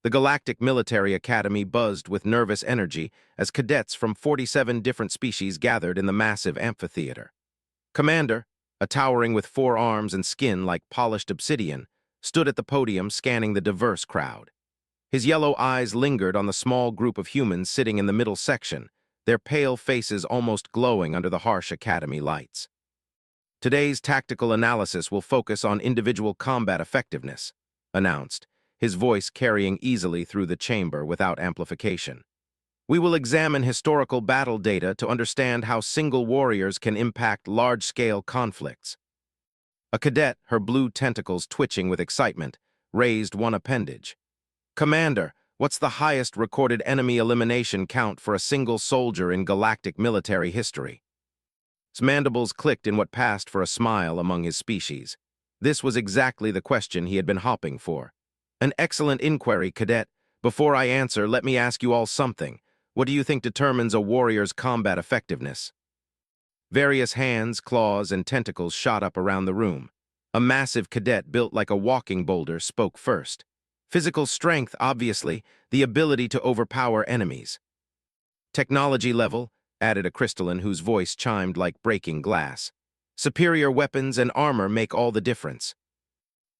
The Galactic Military Academy buzzed with nervous energy as cadets from 47 different species gathered in the massive amphitheater. Commander, a towering with 4 arms and skin like polished obsidian, stood at the podium scanning the diverse crowd. His yellow eyes lingered on the small group of humans sitting in the middle section, their pale faces almost glowing under the harsh academy lights. Today's tactical analysis will focus on individual combat effectiveness, announced, his voice carrying easily through the chamber without amplification. We will examine historical battle data to understand how single warriors can impact large-scale conflicts. A cadet, her blue tentacles twitching with excitement, raised one appendage. Commander, what's the highest recorded enemy elimination count for a single soldier in galactic military history? His mandibles clicked in what passed for a smile among his species. This was exactly the question he had been hopping for. An excellent inquiry, cadet. Before I answer, let me ask you all something. What do you think determines a warrior's combat effectiveness? Various hands, claws, and tentacles shot up around the room. A massive cadet built like a walking boulder spoke first. Physical strength, obviously, the ability to overpower enemies. Technology level, added a crystalline whose voice chimed like breaking glass. Superior weapons and armor make all the difference.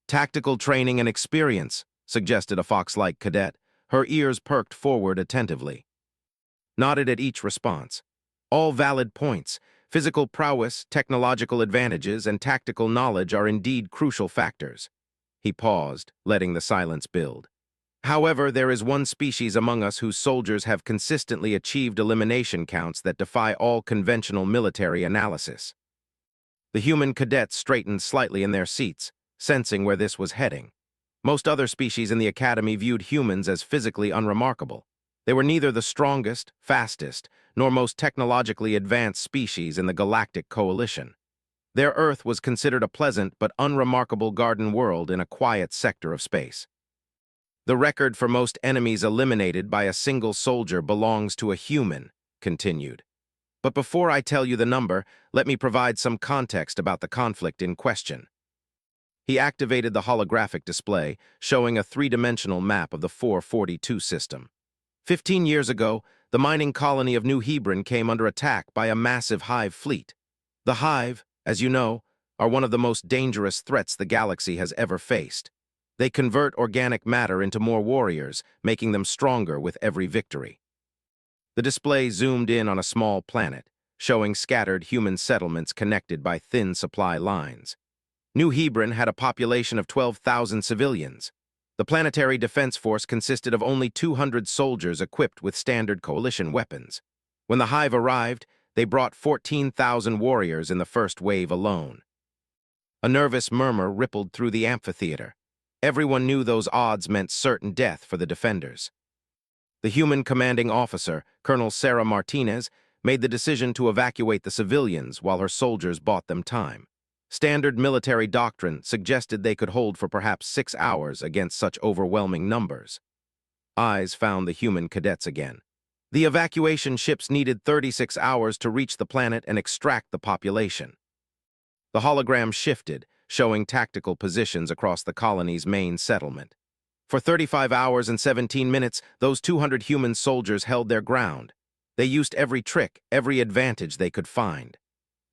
Tactical training and experience, suggested a fox-like cadet, her ears perked forward attentively. Nodded at each response. All valid points. Physical prowess, technological advantages, and tactical knowledge are indeed crucial factors. He paused, letting the silence build. However, there is one species among us whose soldiers have consistently achieved elimination counts that defy all conventional military analysis. The human cadets straightened slightly in their seats, sensing where this was heading. Most other species in the academy viewed humans as physically unremarkable. They were neither the strongest, fastest, nor most technologically advanced species in the Galactic Coalition. Their Earth was considered a pleasant but unremarkable garden world in a quiet sector of space. The record for most enemies eliminated by a single soldier belongs to a human, continued. But before I tell you the number, let me provide some context about the conflict in question. He activated the holographic display, showing a three-dimensional map of the 442 system. 15 years ago, the mining colony of New Hebron came under attack by a massive hive fleet. The hive, as you know, are one of the most dangerous threats the galaxy has ever faced. They convert organic matter into more warriors, making them stronger with every victory. The display zoomed in on a small planet, showing scattered human settlements connected by thin supply lines. New Hebron had a population of 12,000 civilians. The planetary defense force consisted of only 200 soldiers equipped with standard coalition weapons. When the hive arrived, they brought 14,000 warriors in the first wave alone. A nervous murmur rippled through the amphitheater. Everyone knew those odds meant certain death for the defenders. The human commanding officer, Colonel Sarah Martinez, made the decision to evacuate the civilians while her soldiers bought them time. Standard military doctrine suggested they could hold for perhaps 6 hours against such overwhelming numbers. Eyes found the human cadets again. The evacuation ships needed 36 hours to reach the planet and extract the population. The hologram shifted, showing tactical positions across the colony's main settlement. For 35 hours and 17 minutes, those 200 human soldiers held their ground. They used every trick, every advantage they could find.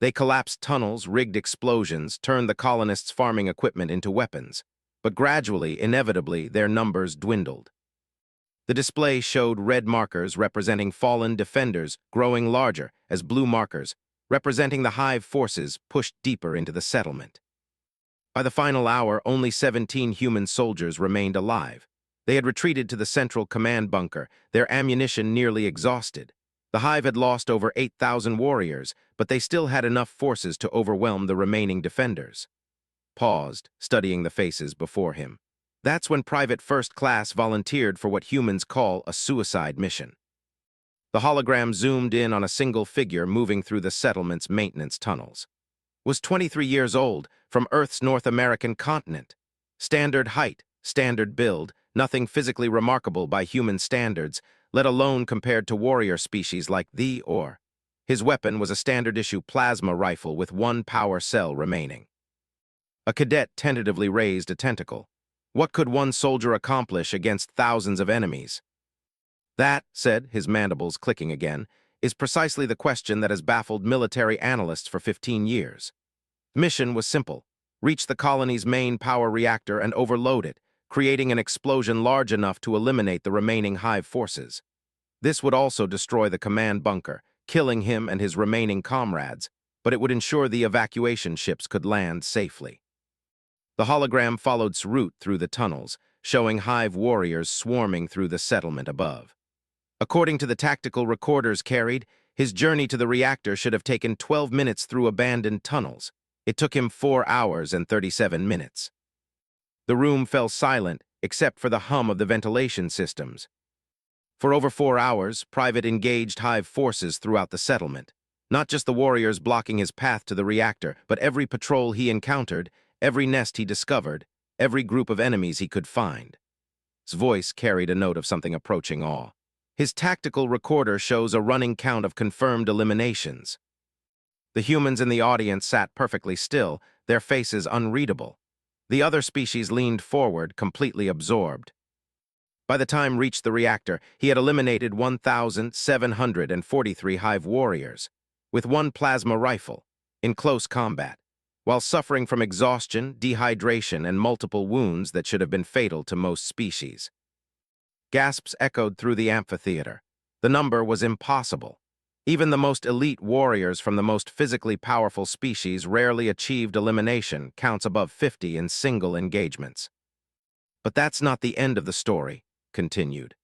They collapsed tunnels, rigged explosions, turned the colonists' farming equipment into weapons. But gradually, inevitably, their numbers dwindled. The display showed red markers representing fallen defenders growing larger as blue markers, representing the hive forces pushed deeper into the settlement. By the final hour, only 17 human soldiers remained alive. They had retreated to the central command bunker, their ammunition nearly exhausted. The hive had lost over 8,000 warriors, but they still had enough forces to overwhelm the remaining defenders. Paused, studying the faces before him. That's when Private First Class volunteered for what humans call a suicide mission. The hologram zoomed in on a single figure moving through the settlement's maintenance tunnels. Was 23 years old, from Earth's North American continent. Standard height, standard build, nothing physically remarkable by human standards, let alone compared to warrior species like the Or. His weapon was a standard-issue plasma rifle with one power cell remaining. A cadet tentatively raised a tentacle. What could one soldier accomplish against thousands of enemies? That, said, his mandibles clicking again, is precisely the question that has baffled military analysts for 15 years. The mission was simple. Reach the colony's main power reactor and overload it, creating an explosion large enough to eliminate the remaining hive forces. This would also destroy the command bunker, killing him and his remaining comrades, but it would ensure the evacuation ships could land safely. The hologram followed route through the tunnels, showing hive warriors swarming through the settlement above. According to the tactical recorders carried, his journey to the reactor should have taken 12 minutes through abandoned tunnels. It took him 4 hours and 37 minutes. The room fell silent, except for the hum of the ventilation systems. For over 4 hours, Private engaged hive forces throughout the settlement. Not just the warriors blocking his path to the reactor, but every patrol he encountered, every nest he discovered, every group of enemies he could find. His voice carried a note of something approaching awe. His tactical recorder shows a running count of confirmed eliminations. The humans in the audience sat perfectly still, their faces unreadable. The other species leaned forward, completely absorbed. By the time reached the reactor, he had eliminated 1,743 hive warriors, with one plasma rifle, in close combat, while suffering from exhaustion, dehydration, and multiple wounds that should have been fatal to most species. Gasps echoed through the amphitheater. The number was impossible. Even the most elite warriors from the most physically powerful species rarely achieved elimination, counts above 50 in single engagements. But that's not the end of the story, continued.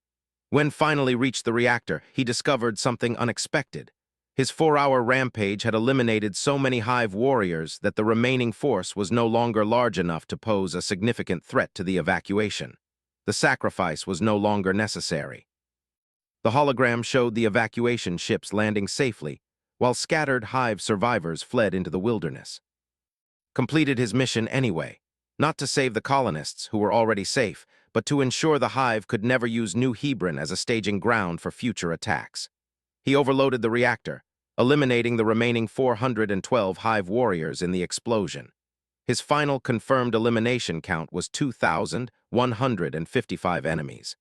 When finally reached the reactor, he discovered something unexpected. His 4-hour rampage had eliminated so many hive warriors that the remaining force was no longer large enough to pose a significant threat to the evacuation. The sacrifice was no longer necessary. The hologram showed the evacuation ships landing safely, while scattered hive survivors fled into the wilderness. Completed his mission anyway, not to save the colonists, who were already safe, but to ensure the hive could never use New Hebron as a staging ground for future attacks. He overloaded the reactor, eliminating the remaining 412 hive warriors in the explosion. His final confirmed elimination count was 2,155 enemies.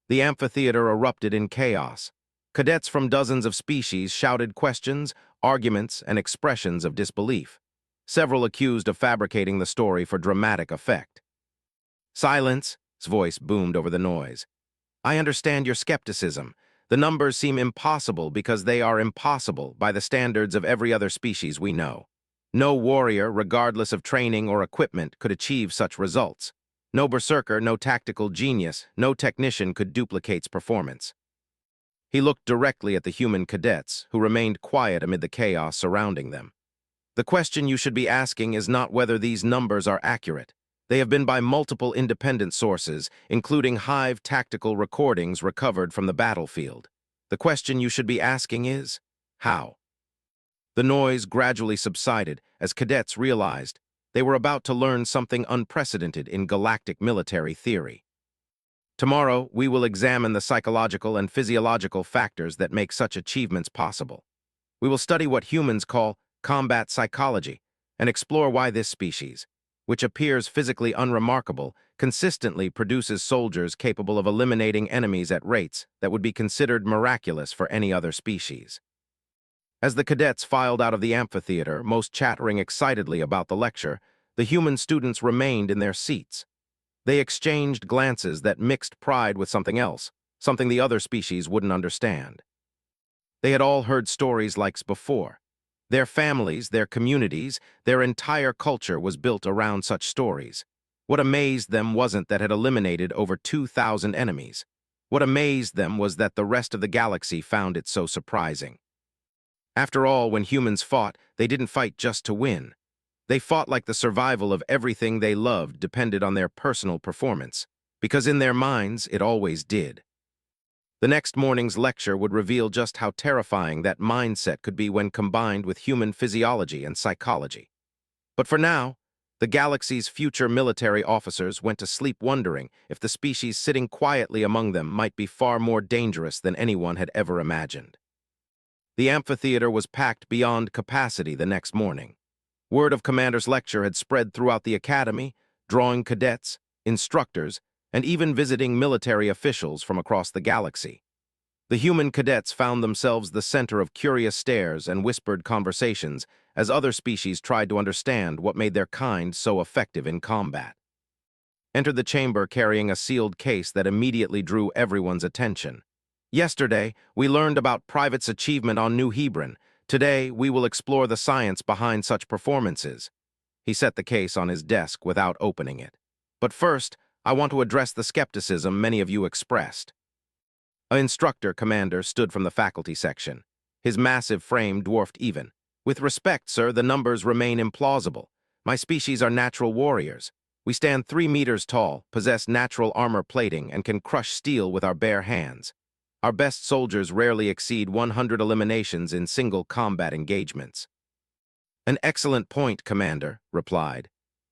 The amphitheater erupted in chaos. Cadets from dozens of species shouted questions, arguments, and expressions of disbelief, several accused of fabricating the story for dramatic effect. "Silence," his voice boomed over the noise. "I understand your skepticism. The numbers seem impossible because they are impossible by the standards of every other species we know. No warrior, regardless of training or equipment, could achieve such results. No berserker, no tactical genius, no technician could duplicate performance." He looked directly at the human cadets, who remained quiet amid the chaos surrounding them. "The question you should be asking is not whether these numbers are accurate. They have been by multiple independent sources, including hive tactical recordings recovered from the battlefield. The question you should be asking is, how?" The noise gradually subsided as cadets realized they were about to learn something unprecedented in galactic military theory. Tomorrow, we will examine the psychological and physiological factors that make such achievements possible. We will study what humans call combat psychology and explore why this species, which appears physically unremarkable, consistently produces soldiers capable of eliminating enemies at rates that would be considered miraculous for any other species. As the cadets filed out of the amphitheater, most chattering excitedly about the lecture, the human students remained in their seats. They exchanged glances that mixed pride with something else, something the other species wouldn't understand. They had all heard stories like before. Their families, their communities, their entire culture was built around such stories. What amazed them wasn't that it had eliminated over 2,000 enemies. What amazed them was that the rest of the galaxy found it so surprising. After all, when humans fought, they didn't fight just to win. They fought like the survival of everything they loved depended on their personal performance, because in their minds, it always did. The next morning's lecture would reveal just how terrifying that mindset could be when combined with human physiology and psychology. But for now, the galaxy's future military officers went to sleep wondering if the species sitting quietly among them might be far more dangerous than anyone had ever imagined. The amphitheater was packed beyond capacity the next morning. Word of Commander's lecture had spread throughout the academy, drawing cadets, instructors, and even visiting military officials from across the galaxy. The human cadets found themselves the center of curious stares and whispered conversations as other species tried to understand what made their kind so effective in combat. Entered the chamber carrying a sealed case that immediately drew everyone's attention. Yesterday, we learned about Private's achievement on New Hebron. Today, we will explore the science behind such performances. He set the case on his desk without opening it. But first, I want to address the skepticism many of you expressed. An instructor commander stood from the faculty section. His massive frame dwarfed even. With respect, sir, the numbers remain implausible. My species are natural warriors. We stand 3 meters tall, possess natural armor plating, and can crush steel with our bare hands. Our best soldiers rarely exceed 100 eliminations in single combat engagements. An excellent point, Commander, replied.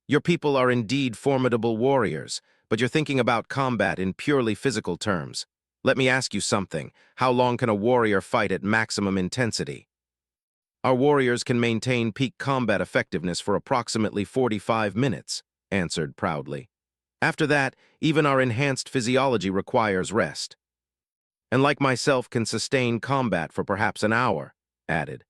Your people are indeed formidable warriors, but you're thinking about combat in purely physical terms. Let me ask you something. How long can a warrior fight at maximum intensity? Our warriors can maintain peak combat effectiveness for approximately 45 minutes, answered proudly. After that, even our enhanced physiology requires rest. And like myself can sustain combat for perhaps an hour, added.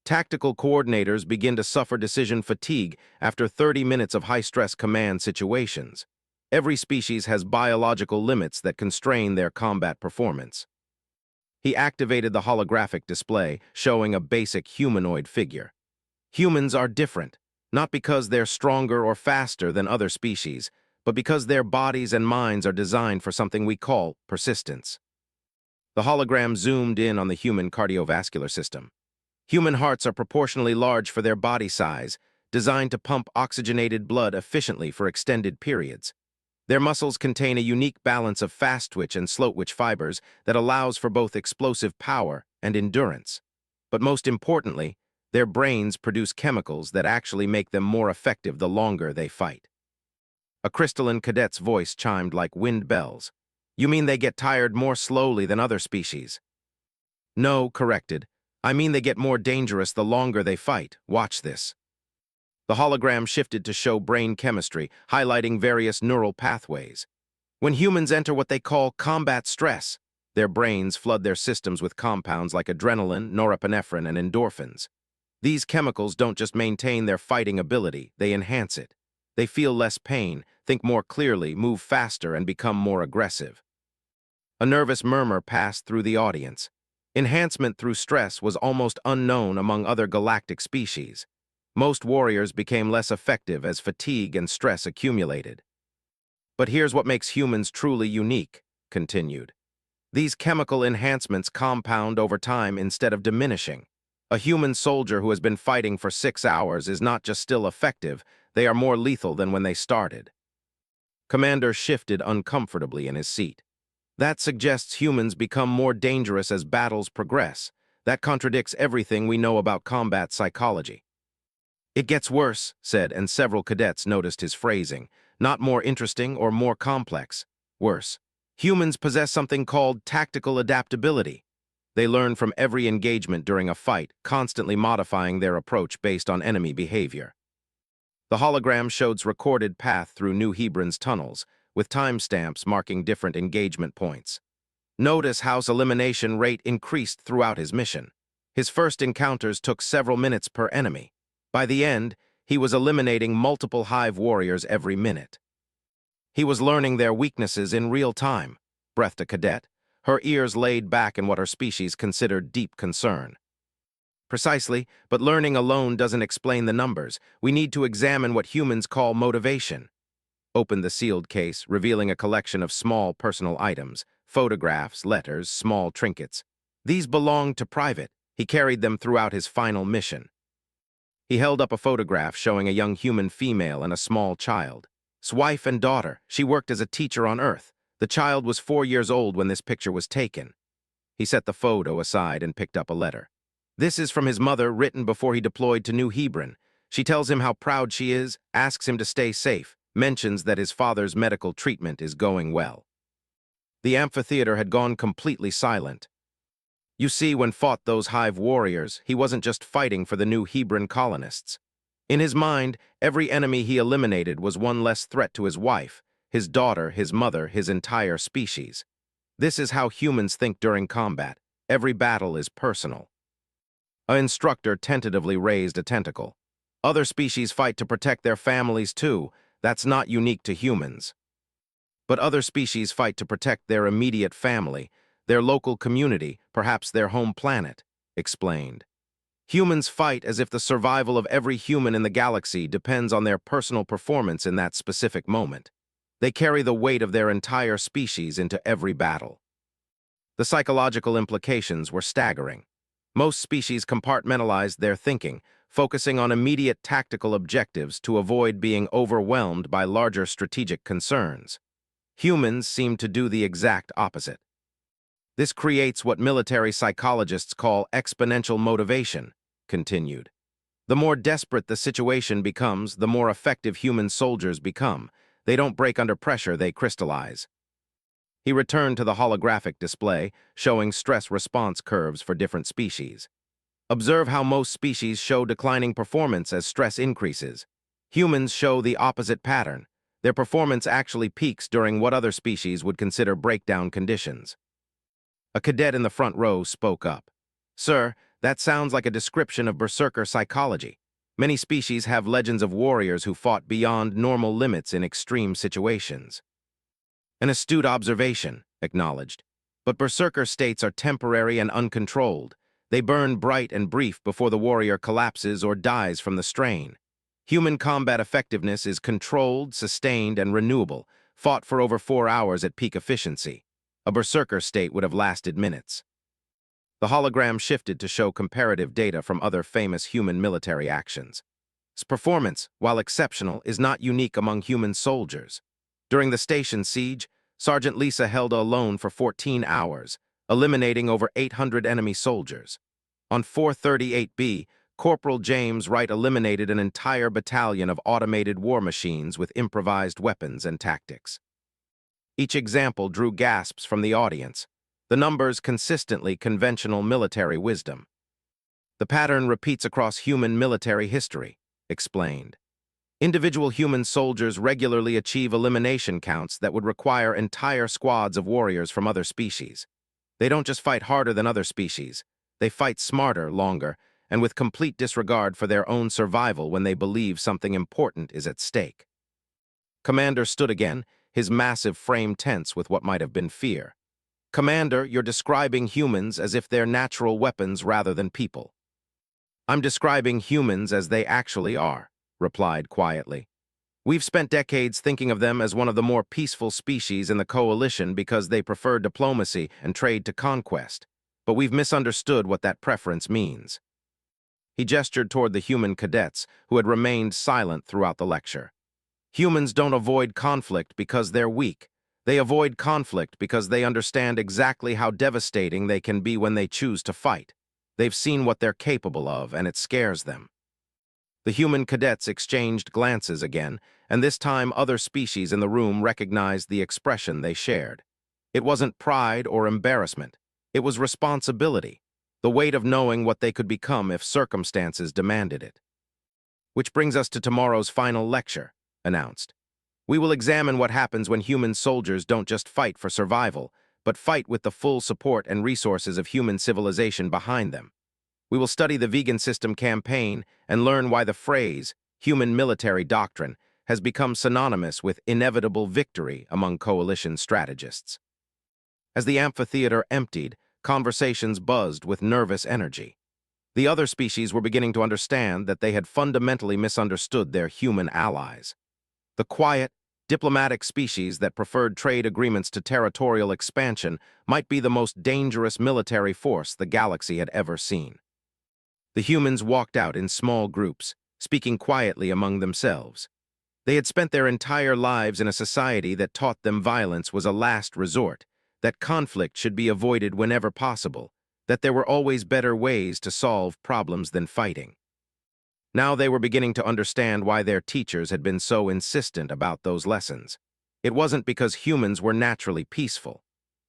Tactical coordinators begin to suffer decision fatigue after 30 minutes of high-stress command situations. Every species has biological limits that constrain their combat performance. He activated the holographic display, showing a basic humanoid figure. Humans are different, not because they're stronger or faster than other species, but because their bodies and minds are designed for something we call persistence. The hologram zoomed in on the human cardiovascular system. Human hearts are proportionally large for their body size, designed to pump oxygenated blood efficiently for extended periods. Their muscles contain a unique balance of fast-twitch and slow-twitch fibers that allows for both explosive power and endurance. But most importantly, their brains produce chemicals that actually make them more effective the longer they fight. A crystalline cadet's voice chimed like wind bells. You mean they get tired more slowly than other species? No, corrected. I mean they get more dangerous the longer they fight. Watch this. The hologram shifted to show brain chemistry, highlighting various neural pathways. When humans enter what they call combat stress, their brains flood their systems with compounds like adrenaline, norepinephrine, and endorphins. These chemicals don't just maintain their fighting ability, they enhance it. They feel less pain, think more clearly, move faster, and become more aggressive. A nervous murmur passed through the audience. Enhancement through stress was almost unknown among other galactic species. Most warriors became less effective as fatigue and stress accumulated. But here's what makes humans truly unique, continued. These chemical enhancements compound over time instead of diminishing. A human soldier who has been fighting for 6 hours is not just still effective, they are more lethal than when they started. Commander shifted uncomfortably in his seat. That suggests humans become more dangerous as battles progress. That contradicts everything we know about combat psychology. It gets worse, said, and several cadets noticed his phrasing. Not more interesting or more complex. Worse. Humans possess something called tactical adaptability. They learn from every engagement during a fight, constantly modifying their approach based on enemy behavior. The hologram showed recorded path through New Hebron's tunnels, with timestamps marking different engagement points. Notice how his elimination rate increased throughout his mission. His first encounters took several minutes per enemy. By the end, he was eliminating multiple hive warriors every minute. He was learning their weaknesses in real time, breathed a cadet, her ears laid back in what her species considered deep concern. Precisely, but learning alone doesn't explain the numbers. We need to examine what humans call motivation. Opened the sealed case, revealing a collection of small personal items, photographs, letters, small trinkets. These belonged to Private. He carried them throughout his final mission. He held up a photograph showing a young human female and a small child. His wife and daughter. She worked as a teacher on Earth. The child was 4 years old when this picture was taken. He set the photo aside and picked up a letter. This is from his mother, written before he deployed to New Hebron. She tells him how proud she is, asks him to stay safe, mentions that his father's medical treatment is going well. The amphitheater had gone completely silent. You see, when fought those hive warriors, he wasn't just fighting for the New Hebron colonists. In his mind, every enemy he eliminated was one less threat to his wife, his daughter, his mother, his entire species. This is how humans think during combat. Every battle is personal. An instructor tentatively raised a tentacle. Other species fight to protect their families too. That's not unique to humans. But other species fight to protect their immediate family, their local community, perhaps their home planet, explained. Humans fight as if the survival of every human in the galaxy depends on their personal performance in that specific moment. They carry the weight of their entire species into every battle. The psychological implications were staggering. Most species compartmentalized their thinking, focusing on immediate tactical objectives to avoid being overwhelmed by larger strategic concerns. Humans seem to do the exact opposite. This creates what military psychologists call exponential motivation, continued. The more desperate the situation becomes, the more effective human soldiers become. They don't break under pressure, they crystallize. He returned to the holographic display, showing stress response curves for different species. Observe how most species show declining performance as stress increases. Humans show the opposite pattern. Their performance actually peaks during what other species would consider breakdown conditions. A cadet in the front row spoke up. Sir, that sounds like a description of berserker psychology. Many species have legends of warriors who fought beyond normal limits in extreme situations. An astute observation, acknowledged. But berserker states are temporary and uncontrolled. They burn bright and brief before the warrior collapses or dies from the strain. Human combat effectiveness is controlled, sustained, and renewable, fought for over 4 hours at peak efficiency. A berserker state would have lasted minutes. The hologram shifted to show comparative data from other famous human military actions. Its performance, while exceptional, is not unique among human soldiers. During the station siege, Sergeant Lisa held alone for 14 hours, eliminating over 800 enemy soldiers. On 438B, Corporal James Wright eliminated an entire battalion of automated war machines with improvised weapons and tactics. Each example drew gasps from the audience, the numbers consistently conventional military wisdom. The pattern repeats across human military history, explained. Individual human soldiers regularly achieve elimination counts that would require entire squads of warriors from other species. They don't just fight harder than other species, they fight smarter, longer, and with complete disregard for their own survival when they believe something important is at stake. Commander stood again, his massive frame tense with what might have been fear. Commander, you're describing humans as if they're natural weapons rather than people. I'm describing humans as they actually are, replied quietly. We've spent decades thinking of them as one of the more peaceful species in the coalition because they prefer diplomacy and trade to conquest, but we've misunderstood what that preference means. He gestured toward the human cadets, who had remained silent throughout the lecture. Humans don't avoid conflict because they're weak. They avoid conflict because they understand exactly how devastating they can be when they choose to fight. They've seen what they're capable of, and it scares them. The human cadets exchanged glances again, and this time other species in the room recognized the expression they shared. It wasn't pride or embarrassment. It was responsibility. The weight of knowing what they could become if circumstances demanded it. Which brings us to tomorrow's final lecture, announced. We will examine what happens when human soldiers don't just fight for survival, but fight with the full support and resources of human civilization behind them. We will study the vegan system campaign and learn why the phrase, human military doctrine, has become synonymous with inevitable victory among coalition strategists. As the amphitheater emptied, conversations buzzed with nervous energy. The other species were beginning to understand that they had fundamentally misunderstood their human allies. The quiet, diplomatic species that preferred trade agreements to territorial expansion might be the most dangerous military force the galaxy had ever seen. The humans walked out in small groups, speaking quietly among themselves. They had spent their entire lives in a society that taught them violence was a last resort, that conflict should be avoided whenever possible, that there were always better ways to solve problems than fighting. Now they were beginning to understand why their teachers had been so insistent about those lessons. It wasn't because humans were naturally peaceful.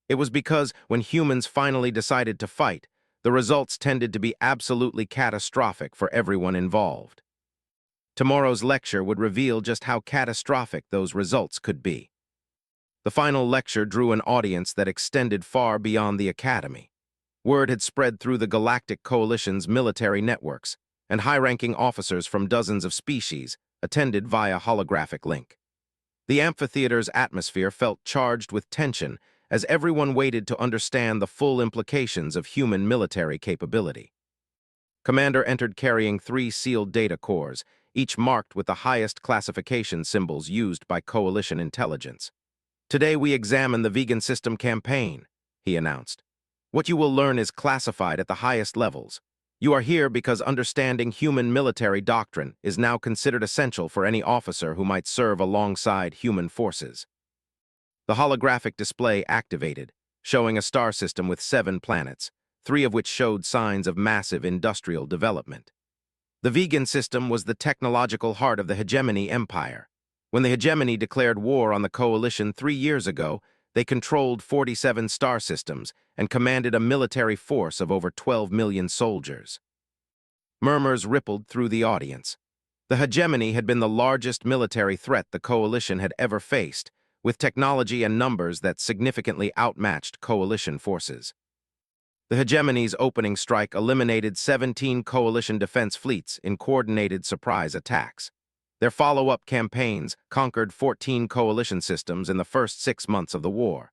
It was because when humans finally decided to fight, the results tended to be absolutely catastrophic for everyone involved. Tomorrow's lecture would reveal just how catastrophic those results could be. The final lecture drew an audience that extended far beyond the Academy. Word had spread through the Galactic Coalition's military networks, and high-ranking officers from dozens of species attended via holographic link. The amphitheater's atmosphere felt charged with tension as everyone waited to understand the full implications of human military capability. Commander entered carrying 3 sealed data cores, each marked with the highest classification symbols used by Coalition intelligence. "Today we examine the vegan system campaign," he announced. "What you will learn is classified at the highest levels. You are here because understanding human military doctrine is now considered essential for any officer who might serve alongside human forces." The holographic display activated, showing a star system with 7 planets, 3 of which showed signs of massive industrial development. The vegan system was the technological heart of the Hegemony Empire. When the Hegemony declared war on the Coalition 3 years ago, they controlled 47 star systems and commanded a military force of over 12 million soldiers. Murmurs rippled through the audience. The Hegemony had been the largest military threat the Coalition had ever faced, with technology and numbers that significantly outmatched Coalition forces. The Hegemony's opening strike eliminated 17 Coalition defense fleets in coordinated surprise attacks. Their follow-up campaigns conquered 14 Coalition systems in the first 6 months of the war.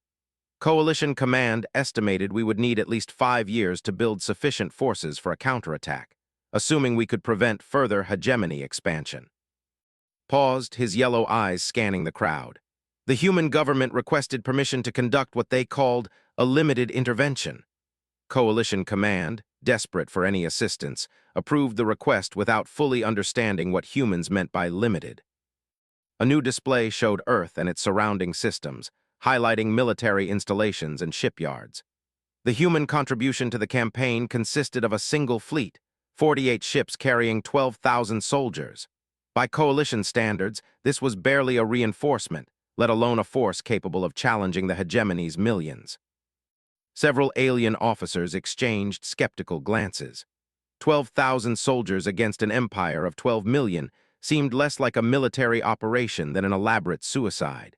Coalition Command estimated we would need at least 5 years to build sufficient forces for a counterattack, assuming we could prevent further Hegemony expansion. Paused, his yellow eyes scanning the crowd. The human government requested permission to conduct what they called a limited intervention. Coalition Command, desperate for any assistance, approved the request without fully understanding what humans meant by limited. A new display showed Earth and its surrounding systems, highlighting military installations and shipyards. The human contribution to the campaign consisted of a single fleet, 48 ships carrying 12,000 soldiers. By Coalition standards, this was barely a reinforcement, let alone a force capable of challenging the Hegemony's millions. Several alien officers exchanged skeptical glances. 12,000 soldiers against an empire of 12 million seemed less like a military operation than an elaborate suicide.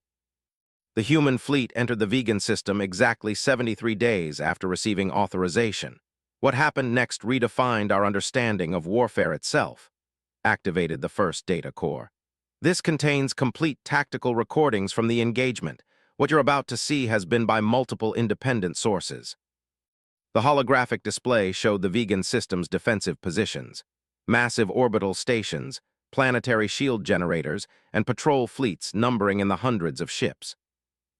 The human fleet entered the vegan system exactly 73 days after receiving authorization. What happened next redefined our understanding of warfare itself. Activated the first data core. This contains complete tactical recordings from the engagement. What you're about to see has been by multiple independent sources. The holographic display showed the vegan system's defensive positions, massive orbital stations, planetary shield generators, and patrol fleets numbering in the hundreds of ships.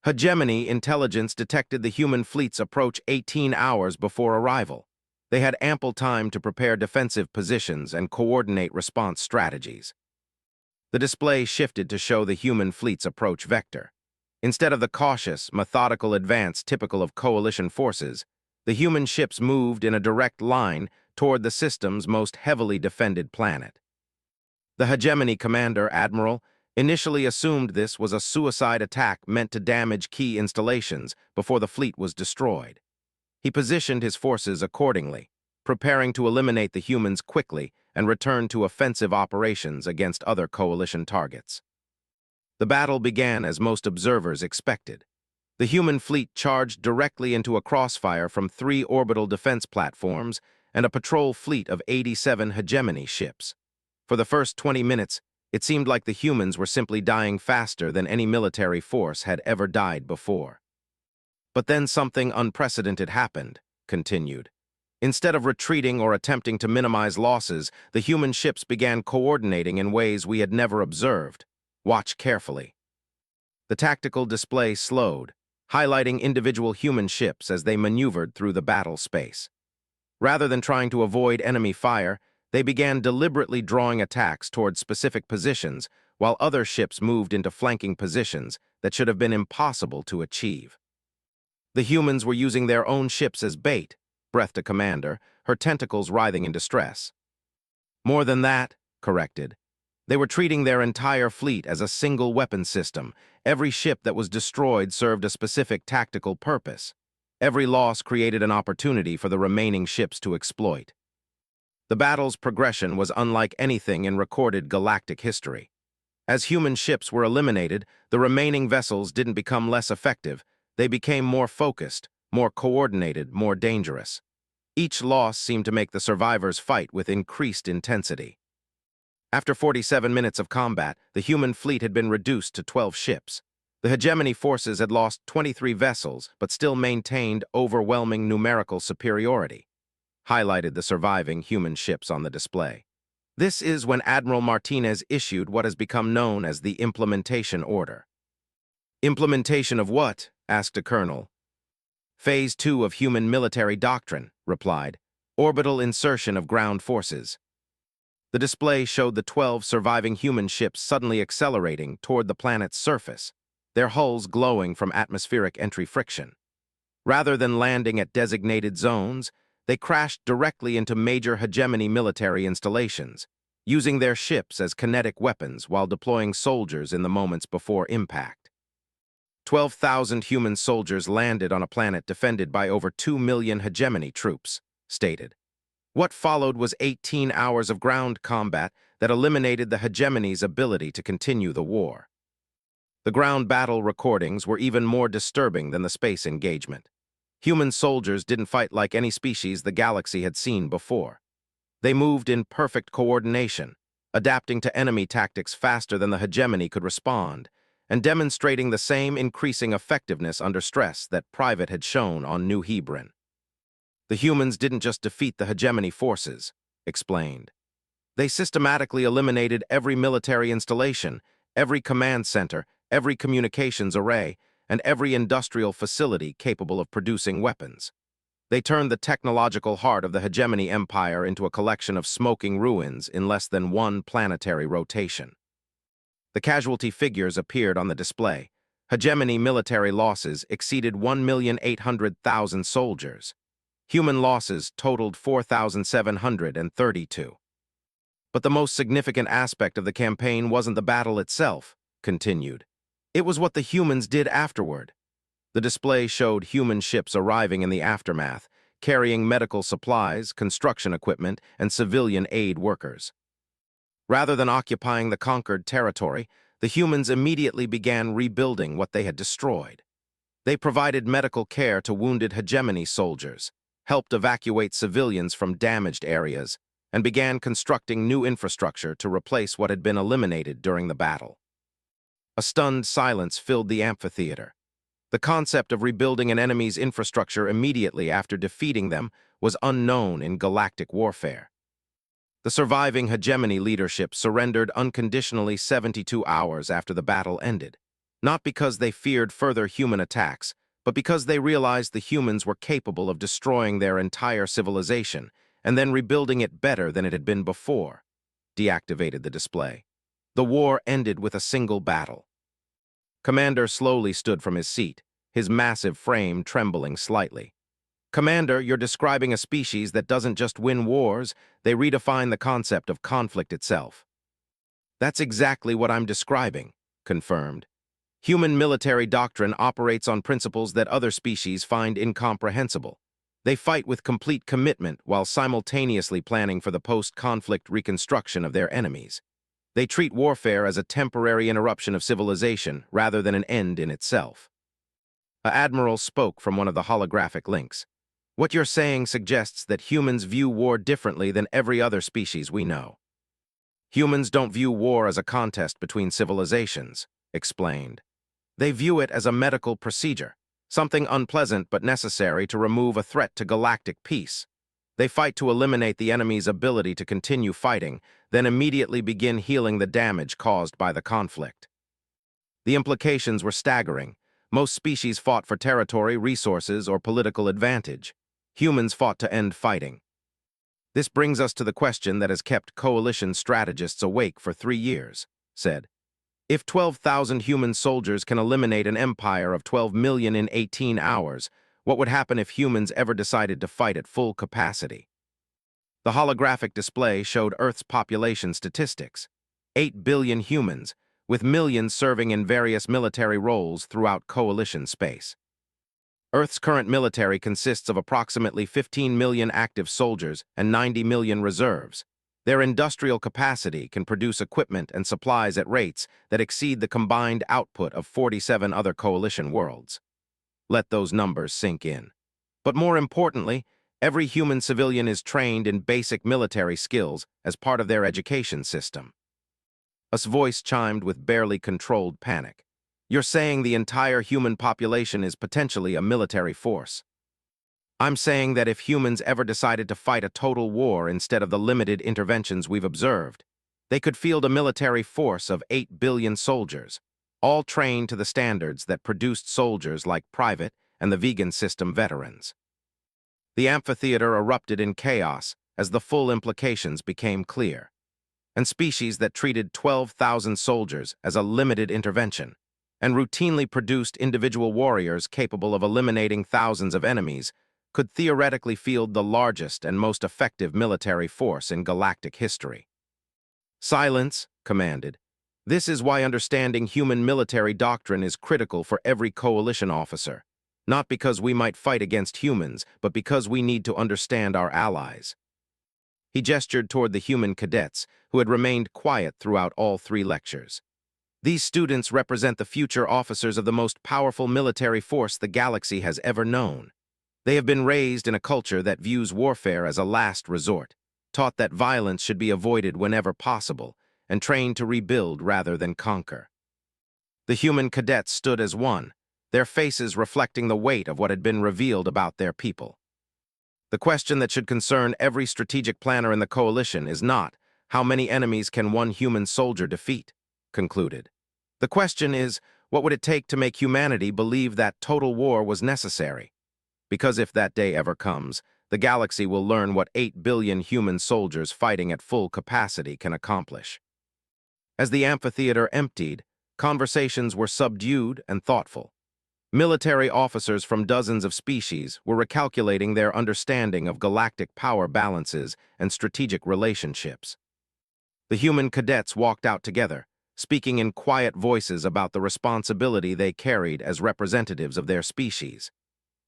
Hegemony intelligence detected the human fleet's approach 18 hours before arrival. They had ample time to prepare defensive positions and coordinate response strategies. The display shifted to show the human fleet's approach vector. Instead of the cautious, methodical advance typical of Coalition forces, the human ships moved in a direct line toward the system's most heavily defended planet. The Hegemony commander, Admiral, initially assumed this was a suicide attack meant to damage key installations before the fleet was destroyed. He positioned his forces accordingly, preparing to eliminate the humans quickly and return to offensive operations against other Coalition targets. The battle began as most observers expected. The human fleet charged directly into a crossfire from 3 orbital defense platforms and a patrol fleet of 87 Hegemony ships. For the first 20 minutes, it seemed like the humans were simply dying faster than any military force had ever died before. But then something unprecedented happened, continued. Instead of retreating or attempting to minimize losses, the human ships began coordinating in ways we had never observed. Watch carefully. The tactical display slowed, highlighting individual human ships as they maneuvered through the battle space. Rather than trying to avoid enemy fire, they began deliberately drawing attacks towards specific positions, while other ships moved into flanking positions that should have been impossible to achieve. The humans were using their own ships as bait, breathed a commander, her tentacles writhing in distress. More than that, corrected. They were treating their entire fleet as a single weapon system. Every ship that was destroyed served a specific tactical purpose. Every loss created an opportunity for the remaining ships to exploit. The battle's progression was unlike anything in recorded galactic history. As human ships were eliminated, the remaining vessels didn't become less effective. They became more focused, more coordinated, more dangerous. Each loss seemed to make the survivors fight with increased intensity. After 47 minutes of combat, the human fleet had been reduced to 12 ships. The hegemony forces had lost 23 vessels, but still maintained overwhelming numerical superiority, highlighted the surviving human ships on the display. This is when Admiral Martinez issued what has become known as the Implementation Order. Implementation of what? Asked a colonel. Phase 2 of human military doctrine, replied. Orbital insertion of ground forces. The display showed the 12 surviving human ships suddenly accelerating toward the planet's surface, their hulls glowing from atmospheric entry friction. Rather than landing at designated zones, they crashed directly into major hegemony military installations, using their ships as kinetic weapons while deploying soldiers in the moments before impact. 12,000 human soldiers landed on a planet defended by over 2 million hegemony troops, stated. What followed was 18 hours of ground combat that eliminated the hegemony's ability to continue the war. The ground battle recordings were even more disturbing than the space engagement. Human soldiers didn't fight like any species the galaxy had seen before. They moved in perfect coordination, adapting to enemy tactics faster than the hegemony could respond, and demonstrating the same increasing effectiveness under stress that Private had shown on New Hebron. The humans didn't just defeat the hegemony forces, explained. They systematically eliminated every military installation, every command center, every communications array, and every industrial facility capable of producing weapons. They turned the technological heart of the hegemony empire into a collection of smoking ruins in less than one planetary rotation. The casualty figures appeared on the display. Hegemony military losses exceeded 1,800,000 soldiers. Human losses totaled 4,732. But the most significant aspect of the campaign wasn't the battle itself, continued. It was what the humans did afterward. The display showed human ships arriving in the aftermath, carrying medical supplies, construction equipment, and civilian aid workers. Rather than occupying the conquered territory, the humans immediately began rebuilding what they had destroyed. They provided medical care to wounded hegemony soldiers, helped evacuate civilians from damaged areas, and began constructing new infrastructure to replace what had been eliminated during the battle. A stunned silence filled the amphitheater. The concept of rebuilding an enemy's infrastructure immediately after defeating them was unknown in galactic warfare. The surviving hegemony leadership surrendered unconditionally 72 hours after the battle ended, not because they feared further human attacks, but because they realized the humans were capable of destroying their entire civilization and then rebuilding it better than it had been before. Deactivated the display. The war ended with a single battle. Commander slowly stood from his seat, his massive frame trembling slightly. Commander, you're describing a species that doesn't just win wars, they redefine the concept of conflict itself. That's exactly what I'm describing, confirmed. Human military doctrine operates on principles that other species find incomprehensible. They fight with complete commitment while simultaneously planning for the post-conflict reconstruction of their enemies. They treat warfare as a temporary interruption of civilization rather than an end in itself. An admiral spoke from one of the holographic links. What you're saying suggests that humans view war differently than every other species we know. Humans don't view war as a contest between civilizations, explained. They view it as a medical procedure, something unpleasant but necessary to remove a threat to galactic peace. They fight to eliminate the enemy's ability to continue fighting, then immediately begin healing the damage caused by the conflict. The implications were staggering. Most species fought for territory, resources, or political advantage. Humans fought to end fighting. This brings us to the question that has kept coalition strategists awake for 3 years, said. If 12,000 human soldiers can eliminate an empire of 12 million in 18 hours, what would happen if humans ever decided to fight at full capacity? The holographic display showed Earth's population statistics. 8 billion humans, with millions serving in various military roles throughout coalition space. Earth's current military consists of approximately 15 million active soldiers and 90 million reserves. Their industrial capacity can produce equipment and supplies at rates that exceed the combined output of 47 other coalition worlds. Let those numbers sink in. But more importantly, every human civilian is trained in basic military skills as part of their education system. A voice chimed with barely controlled panic. You're saying the entire human population is potentially a military force. I'm saying that if humans ever decided to fight a total war instead of the limited interventions we've observed, they could field a military force of 8 billion soldiers, all trained to the standards that produced soldiers like Private and the vegan system veterans. The amphitheater erupted in chaos as the full implications became clear. And species that treated 12,000 soldiers as a limited intervention and routinely produced individual warriors capable of eliminating thousands of enemies could theoretically field the largest and most effective military force in galactic history. Silence, commanded. This is why understanding human military doctrine is critical for every coalition officer, not because we might fight against humans, but because we need to understand our allies. He gestured toward the human cadets, who had remained quiet throughout all 3 lectures. These students represent the future officers of the most powerful military force the galaxy has ever known. They have been raised in a culture that views warfare as a last resort, taught that violence should be avoided whenever possible, and trained to rebuild rather than conquer. The human cadets stood as one, their faces reflecting the weight of what had been revealed about their people. The question that should concern every strategic planner in the coalition is not, how many enemies can one human soldier defeat, concluded. The question is, what would it take to make humanity believe that total war was necessary? Because if that day ever comes, the galaxy will learn what 8 billion human soldiers fighting at full capacity can accomplish. As the amphitheater emptied, conversations were subdued and thoughtful. Military officers from dozens of species were recalculating their understanding of galactic power balances and strategic relationships. The human cadets walked out together, speaking in quiet voices about the responsibility they carried as representatives of their species.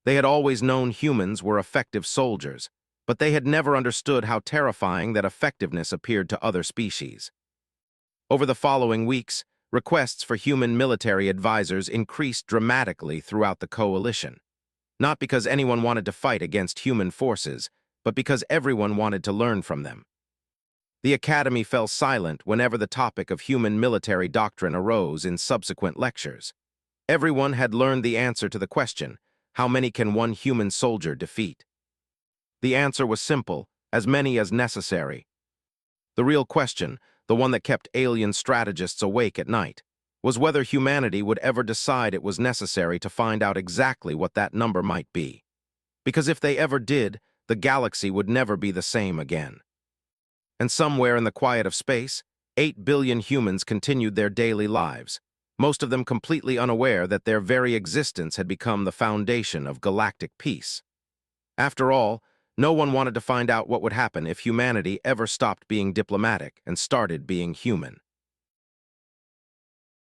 They had always known humans were effective soldiers, but they had never understood how terrifying that effectiveness appeared to other species. Over the following weeks, requests for human military advisors increased dramatically throughout the coalition, not because anyone wanted to fight against human forces, but because everyone wanted to learn from them. The Academy fell silent whenever the topic of human military doctrine arose in subsequent lectures. Everyone had learned the answer to the question, how many can one human soldier defeat? The answer was simple, as many as necessary. The real question, the one that kept alien strategists awake at night, was whether humanity would ever decide it was necessary to find out exactly what that number might be. Because if they ever did, the galaxy would never be the same again. And somewhere in the quiet of space, 8 billion humans continued their daily lives, most of them completely unaware that their very existence had become the foundation of galactic peace. After all, no one wanted to find out what would happen if humanity ever stopped being diplomatic and started being human.